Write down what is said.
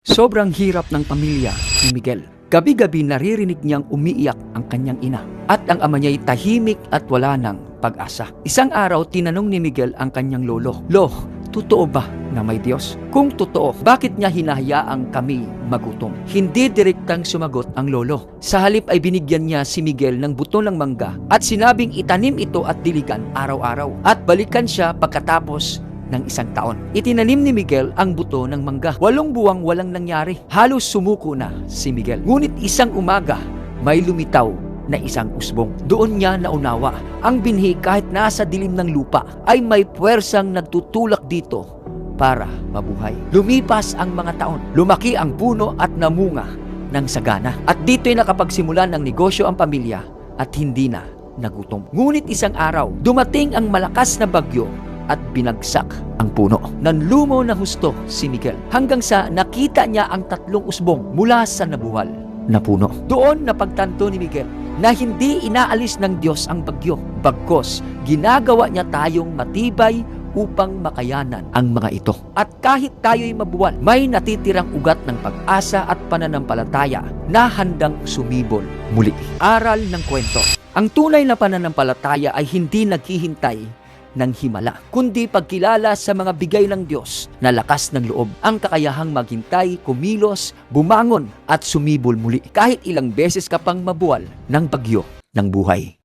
Sobrang hirap ng pamilya ni Miguel. Gabi-gabi naririnig niyang umiiyak ang kanyang ina at ang ama niya'y tahimik at wala ng pag-asa. Isang araw, tinanong ni Miguel ang kanyang lolo, "Lo, totoo ba na may Diyos? Kung totoo, bakit niya hinahayaang kami magutom?" Hindi direktang sumagot ang lolo. Sa halip ay binigyan niya si Miguel ng buto ng mangga at sinabing itanim ito at diligan araw-araw at balikan siya pagkatapos ng 1 taon. Itinanim ni Miguel ang buto ng mangga. 8 buwang walang nangyari. Halos sumuko na si Miguel. Ngunit isang umaga, may lumitaw na isang usbong. Doon niya naunawa. Ang binhi kahit nasa dilim ng lupa ay may puwersang nagtutulak dito para mabuhay. Lumipas ang mga taon. Lumaki ang puno at namunga ng sagana. At dito'y nakapagsimula ng negosyo ang pamilya at hindi na nagutom. Ngunit isang araw, dumating ang malakas na bagyo at binagsak ang puno. Nanlumo na husto si Miguel hanggang sa nakita niya ang 3 usbong mula sa nabuwal na puno. Doon napagtanto ni Miguel na hindi inaalis ng Diyos ang bagyo. Bagkos, ginagawa niya tayong matibay upang makayanan ang mga ito. At kahit tayo'y mabuwal, may natitirang ugat ng pag-asa at pananampalataya na handang sumibol muli. Aral ng kwento. Ang tunay na pananampalataya ay hindi naghihintay ng himala, kundi pagkilala sa mga bigay ng Diyos na lakas ng loob, ang kakayahang maghintay, kumilos, bumangon at sumibol muli kahit ilang beses ka pang mabuwal ng bagyo ng buhay.